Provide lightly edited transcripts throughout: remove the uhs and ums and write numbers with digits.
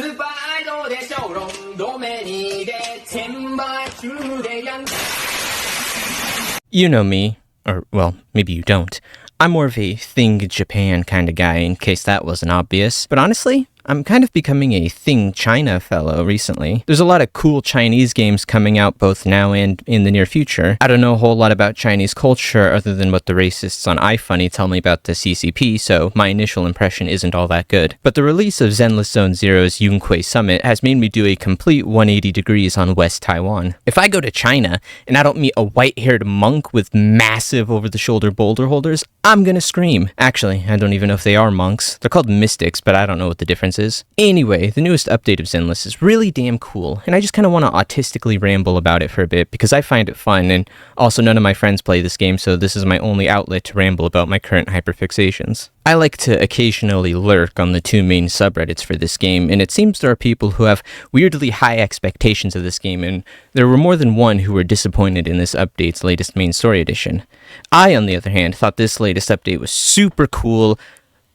スーパーアイドルでしょうロンドメニーで転売中でやん You know me, or well, maybe you don't. I'm more of a Thing Japan kind of guy, in case that wasn't obvious. But honestly, I'm kind of becoming a Thing China fellow recently. There's a lot of cool Chinese games coming out both now and in the near future. I don't know a whole lot about Chinese culture other than what the racists on iFunny tell me about the CCP, so my initial impression isn't all that good. But the release of Zenless Zone Zero's Yunkui Summit has made me do a complete 180 degrees on West Taiwan. If I go to China and I don't meet a white-haired monk with massive over-the-shoulder boulder holders, I'm gonna scream. Actually, I don't even know if they are monks. They're called mystics, but I don't know what the difference is. Anyway, the newest update of Zenless is really damn cool, and I just kind of want to autistically ramble about it for a bit because I find it fun, and also none of my friends play this game, so this is my only outlet to ramble about my current hyperfixations. I like to occasionally lurk on the two main subreddits for this game, and it seems there are people who have weirdly high expectations of this game, and there were more than one who were disappointed in this update's latest main story edition. I, on the other hand, thought this latest update was super cool,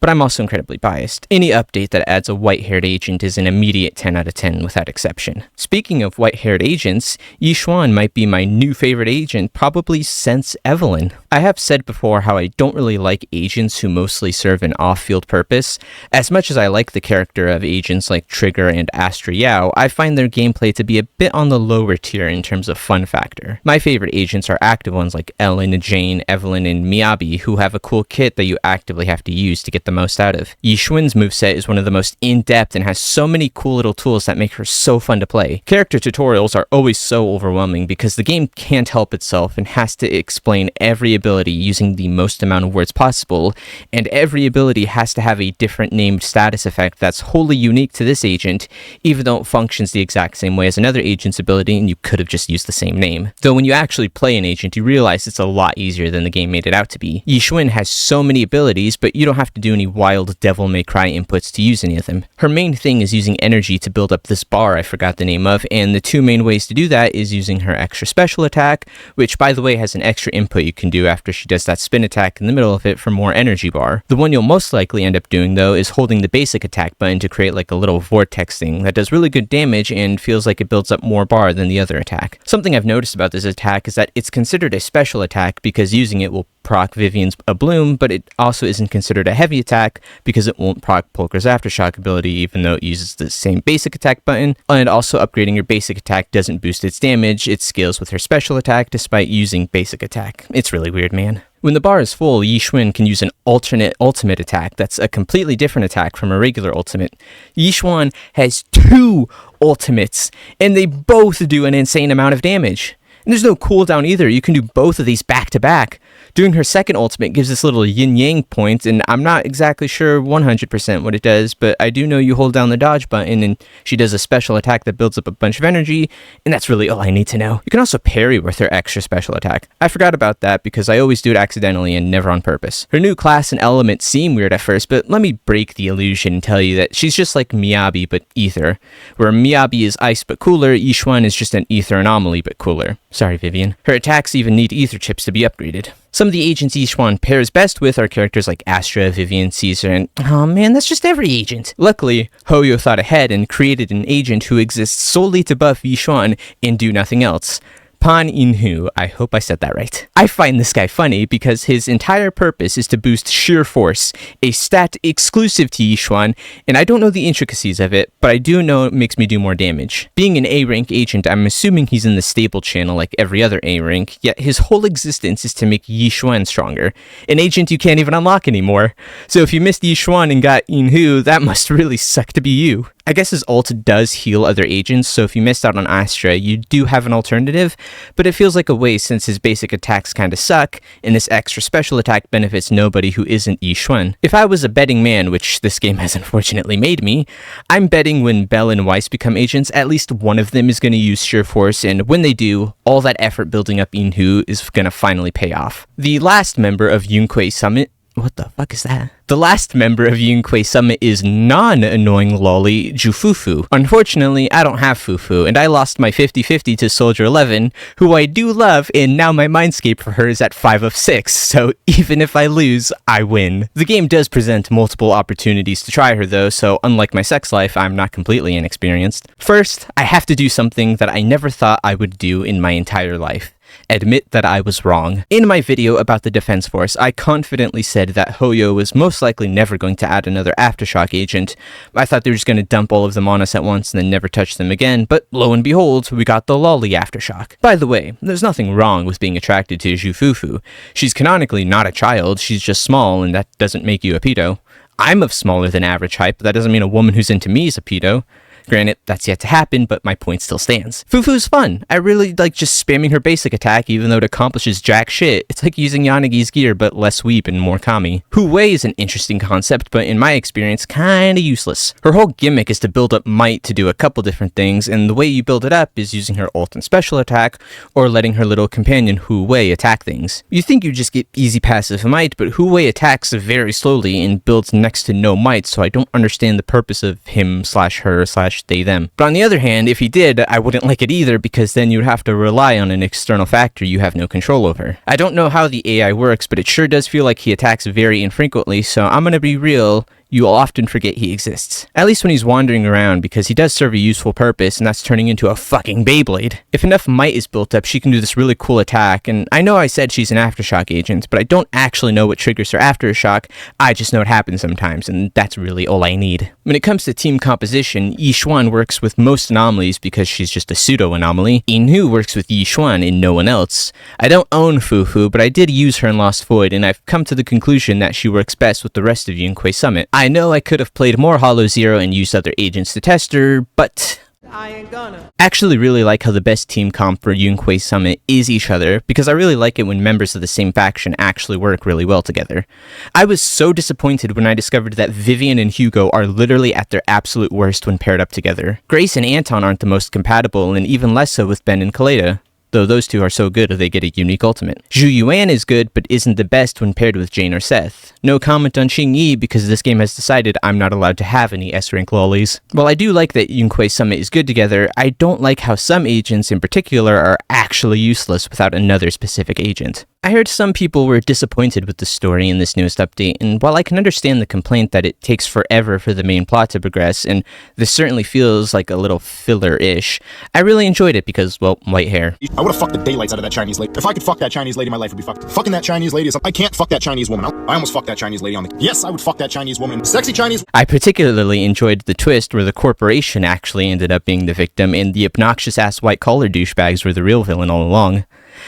but I'm also incredibly biased. Any update that adds a white-haired agent is an immediate 10 out of 10 without exception. Speaking of white-haired agents, Yixuan might be my new favorite agent probably since Evelyn. I have said before how I don't really like agents who mostly serve an off-field purpose. As much as I like the character of agents like Trigger and Astra Yao, I find their gameplay to be a bit on the lower tier in terms of fun factor. My favorite agents are active ones like Ellen, Jane, Evelyn, and Miyabi, who have a cool kit that you actively have to use to get the most out of. Yixuan's moveset is one of the most in-depth and has so many cool little tools that make her so fun to play. Character tutorials are always so overwhelming because the game can't help itself and has to explain every ability using the most amount of words possible, and every ability has to have a different named status effect that's wholly unique to this agent, even though it functions the exact same way as another agent's ability and you could have just used the same name. Though when you actually play an agent, you realize it's a lot easier than the game made it out to be. Yixuan has so many abilities, but you don't have to do any wild Devil May Cry inputs to use any of them. Her main thing is using energy to build up this bar I forgot the name of, and the two main ways to do that is using her extra special attack, which by the way has an extra input you can do after she does that spin attack in the middle of it for more energy bar. The one you'll most likely end up doing though is holding the basic attack button to create like a little vortex thing that does really good damage and feels like it builds up more bar than the other attack. Something I've noticed about this attack is that it's considered a special attack because using it will proc Vivian's a bloom, but it also isn't considered a heavy attack because it won't proc Polkar's aftershock ability even though it uses the same basic attack button, and also upgrading your basic attack doesn't boost its damage, it scales with her special attack despite using basic attack. It's really weird, man. When the bar is full, Yixuan can use an alternate ultimate attack that's a completely different attack from a regular ultimate. Yixuan has two ultimates, and they both do an insane amount of damage. And there's no cooldown either, you can do both of these back to back. Doing her second ultimate gives this little yin-yang point, and I'm not exactly sure 100% what it does, but I do know you hold down the dodge button and she does a special attack that builds up a bunch of energy, and that's really all I need to know. You can also parry with her extra special attack. I forgot about that because I always do it accidentally and never on purpose. Her new class and element seem weird at first, but let me break the illusion and tell you that she's just like Miyabi but ether. Where Miyabi is ice but cooler, Yixuan is just an ether anomaly but cooler. Sorry, Vivian. Her attacks even need ether chips to be upgraded. Some of the agents Yixuan pairs best with are characters like Astra, Vivian, Caesar, and oh man, that's just every agent. Luckily, Hoyo thought ahead and created an agent who exists solely to buff Yixuan and do nothing else. Pan Inhu, I hope I said that right. I find this guy funny because his entire purpose is to boost sheer force, a stat exclusive to Yixuan, and I don't know the intricacies of it, but I do know it makes me do more damage. Being an A-rank agent, I'm assuming he's in the stable channel like every other A-rank, yet his whole existence is to make Yixuan stronger, an agent you can't even unlock anymore. So if you missed Yixuan and got Inhu, that must really suck to be you. I guess his ult does heal other agents, so if you missed out on Astra, you do have an alternative, but it feels like a waste since his basic attacks kinda suck, and this extra special attack benefits nobody who isn't Yixuan. If I was a betting man, which this game has unfortunately made me, I'm betting when Bell and Weiss become agents, at least one of them is gonna use sheer force, and when they do, all that effort building up Inhu is gonna finally pay off. The last member of Yunkui Summit What the fuck is that? The last member of Yunkui Summit is non-annoying lolly Jufufu. Unfortunately, I don't have Fufu, and I lost my 50-50 to Soldier 11, who I do love, and now my Mindscape for her is at 5 of 6, so even if I lose, I win. The game does present multiple opportunities to try her though, so unlike my sex life, I'm not completely inexperienced. First, I have to do something that I never thought I would do in my entire life. Admit that I was wrong. In my video about the Defense Force, I confidently said that Hoyo was most likely never going to add another Aftershock agent. I thought they were just going to dump all of them on us at once and then never touch them again, but lo and behold, we got the lolly Aftershock. By the way, there's nothing wrong with being attracted to Jufufu. She's canonically not a child, she's just small, and that doesn't make you a pedo. I'm of smaller than average height, but that doesn't mean a woman who's into me is a pedo. Granted, that's yet to happen, but my point still stands. Fufu's fun. I really like just spamming her basic attack, even though it accomplishes jack shit. It's like using Yanagi's gear, but less weep and more kami. Hu-Wei is an interesting concept, but in my experience, kinda useless. Her whole gimmick is to build up might to do a couple different things, and the way you build it up is using her ult and special attack, or letting her little companion Hu-Wei attack things. You think you just get easy passive might, but Hu-Wei attacks very slowly and builds next to no might, so I don't understand the purpose of him/her/ they them. But on the other hand, if he did, I wouldn't like it either, because then you'd have to rely on an external factor you have no control over. I don't know how the AI works, but it sure does feel like he attacks very infrequently, so I'm gonna be real, you'll often forget he exists. At least when he's wandering around, because he does serve a useful purpose, and that's turning into a fucking Beyblade. If enough might is built up, she can do this really cool attack, and I know I said she's an Aftershock agent, but I don't actually know what triggers her Aftershock, I just know it happens sometimes, and that's really all I need. When it comes to team composition, Yixuan works with most anomalies because she's just a pseudo-anomaly. Inhu works with Yixuan and no one else. I don't own Fufu, but I did use her in Lost Void, and I've come to the conclusion that she works best with the rest of Yunkui Summit. I know I could have played more Hollow Zero and used other agents to test her, but I ain't gonna. actually really like how the best team comp for Yunkui Summit is each other, because I really like it when members of the same faction actually work really well together. I was so disappointed when I discovered that Vivian and Hugo are literally at their absolute worst when paired up together. Grace and Anton aren't the most compatible, and even less so with Ben and Kaleda, though those two are so good they get a unique ultimate. Zhu Yuan is good, but isn't the best when paired with Jane or Seth. No comment on Xing Yi, because this game has decided I'm not allowed to have any S-rank lollies. While I do like that Yunkui Summit is good together, I don't like how some agents in particular are actually useless without another specific agent. I heard some people were disappointed with the story in this newest update, and while I can understand the complaint that it takes forever for the main plot to progress, and this certainly feels like a little filler-ish, I really enjoyed it because, well, white hair. I would've fucked the daylights out of that Chinese lady. If I could fuck that Chinese lady, my life would be fucked. Fucking that Chinese lady is... I can't fuck that Chinese woman. I almost fucked that Chinese lady on the... Yes, I would fuck that Chinese woman. Sexy Chinese... I particularly enjoyed the twist where the corporation actually ended up being the victim, and the obnoxious-ass white-collar douchebags were the real villain all along.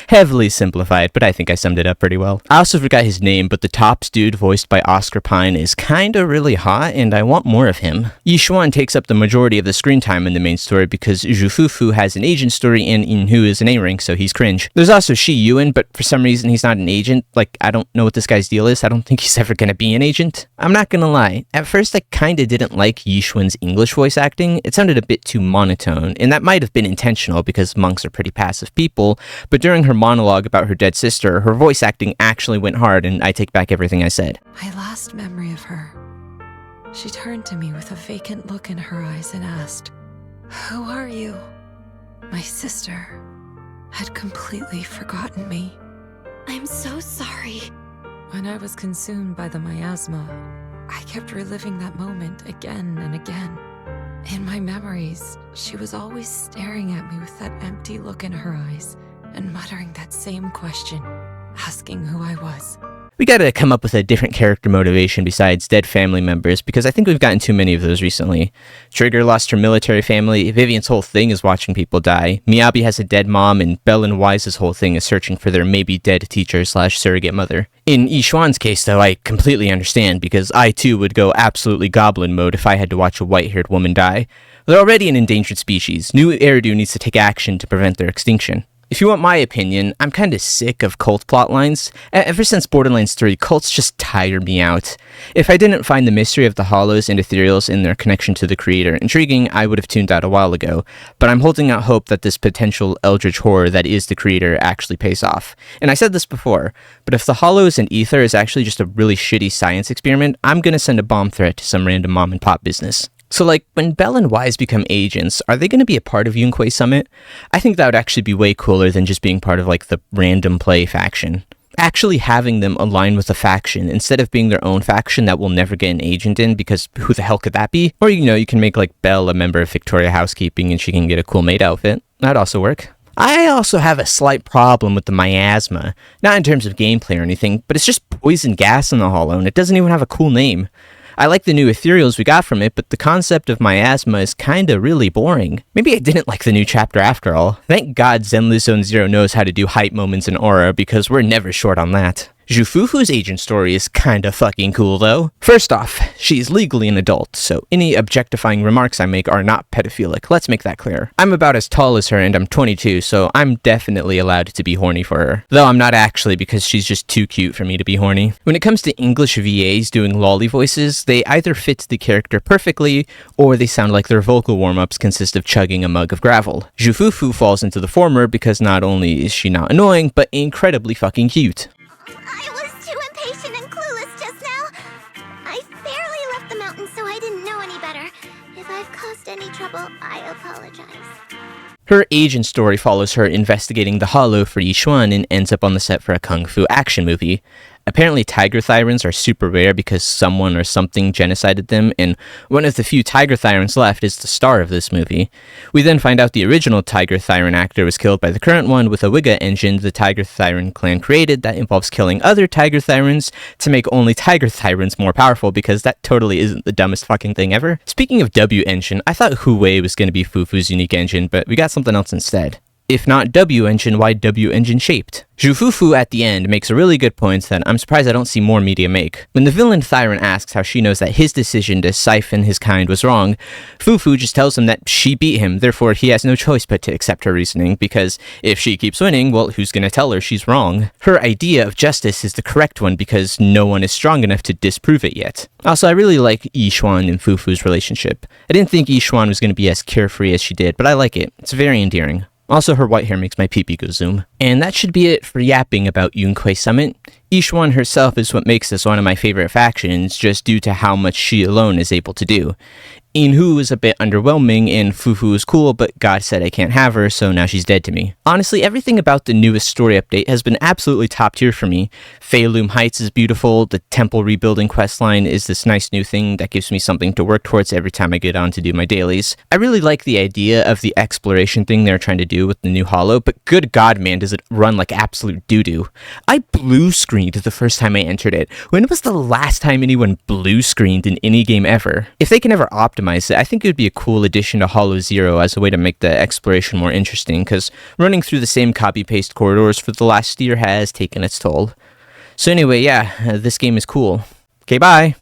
Heavily simplified, but I think I summed it up pretty well. I also forgot his name, but the Tops dude voiced by Oscar Pine is kinda really hot, and I want more of him. Yixuan takes up the majority of the screen time in the main story because Jufufu has an agent story and Inhu is an A-rank, so he's cringe. There's also Shi Yuan, but for some reason he's not an agent. Like, I don't know what this guy's deal is. I don't think he's ever gonna be an agent. I'm not gonna lie, at first I kinda didn't like Yixuan's English voice acting. It sounded a bit too monotone, and that might have been intentional because monks are pretty passive people, but during her monologue about her dead sister, her voice acting actually went hard, and I take back everything I said. My last memory of her. She turned to me with a vacant look in her eyes and asked, "Who are you?" My sister had completely forgotten me. I'm so sorry. When I was consumed by the miasma, I kept reliving that moment again and again. In my memories, she was always staring at me with that empty look in her eyes and muttering that same question, asking who I was. We gotta come up with a different character motivation besides dead family members, because I think we've gotten too many of those recently. Trigger lost her military family, Vivian's whole thing is watching people die, Miyabi has a dead mom, and Belle and Wise's whole thing is searching for their maybe dead teacher/surrogate mother. In Yixuan's case though, I completely understand, because I too would go absolutely goblin mode if I had to watch a white-haired woman die. They're already an endangered species. New Eridu needs to take action to prevent their extinction. If you want my opinion, I'm kinda sick of cult plotlines. Ever since Borderlands 3, cults just tire me out. If I didn't find the mystery of the hollows and ethereals in their connection to the creator intriguing, I would have tuned out a while ago. But I'm holding out hope that this potential eldritch horror that is the creator actually pays off. And I said this before, but if the hollows and ether is actually just a really shitty science experiment, I'm gonna send a bomb threat to some random mom and pop business. So like, when Belle and Wise become agents, are they going to be a part of Yunkui Summit? I think that would actually be way cooler than just being part of like the random play faction. Actually having them align with a faction instead of being their own faction that will never get an agent in because who the hell could that be? Or you can make like Belle a member of Victoria Housekeeping and she can get a cool maid outfit. That'd also work. I also have a slight problem with the miasma. Not in terms of gameplay or anything, but it's just poison gas in the hollow and it doesn't even have a cool name. I like the new ethereals we got from it, but the concept of miasma is kinda really boring. Maybe I didn't like the new chapter after all. Thank God Zenless Zone Zero knows how to do hype moments in aura, because we're never short on that. Zhufufu's agent story is kinda fucking cool though. First off, she's legally an adult, so any objectifying remarks I make are not pedophilic, let's make that clear. I'm about as tall as her and I'm 22, so I'm definitely allowed to be horny for her. Though I'm not actually, because she's just too cute for me to be horny. When it comes to English VAs doing lolly voices, they either fit the character perfectly, or they sound like their vocal warm-ups consist of chugging a mug of gravel. Zhufufu falls into the former because not only is she not annoying, but incredibly fucking cute. I was too impatient and clueless just now. I barely left the mountain, so I didn't know any better. If I've caused any trouble, I apologize. Her agent story follows her investigating the hollow for Yishuan and ends up on the set for a kung fu action movie. Apparently tiger thyrens are super rare because someone or something genocided them, and one of the few tiger thyrens left is the star of this movie. We then find out the original tiger thyren actor was killed by the current one with a Wigga engine the tiger thyren clan created that involves killing other tiger thyrens to make only tiger thyrens more powerful, because that totally isn't the dumbest fucking thing ever. Speaking of W engine, I thought Hu Wei was going to be Fufu's unique engine, but we got something else instead. If not W engine, why W engine shaped? Zhufufu at the end makes a really good point that I'm surprised I don't see more media make. When the villain Thiren asks how she knows that his decision to siphon his kind was wrong, Fufu just tells him that she beat him, therefore he has no choice but to accept her reasoning, because if she keeps winning, well, who's gonna tell her she's wrong? Her idea of justice is the correct one because no one is strong enough to disprove it yet. Also, I really like Yishuan and Fufu's relationship. I didn't think Yishuan was gonna be as carefree as she did, but I like it. It's very endearing. Also, her white hair makes my pee-pee go zoom. And that should be it for yapping about Yunkui Summit. Yishuan herself is what makes this one of my favorite factions, just due to how much she alone is able to do. Inhu is a bit underwhelming, and Fufu is cool, but God said I can't have her, so now she's dead to me. Honestly, everything about the newest story update has been absolutely top tier for me. Feilum Heights is beautiful, the temple rebuilding questline is this nice new thing that gives me something to work towards every time I get on to do my dailies. I really like the idea of the exploration thing they're trying to do with the new Hollow, but good God man, does it run like absolute doo-doo. I blue screened the first time I entered it. When was the last time anyone blue screened in any game ever? If they can ever optimize it, I think it would be a cool addition to Hollow Zero as a way to make the exploration more interesting, because running through the same copy-paste corridors for the last year has taken its toll. So anyway, yeah, this game is cool. Okay, bye!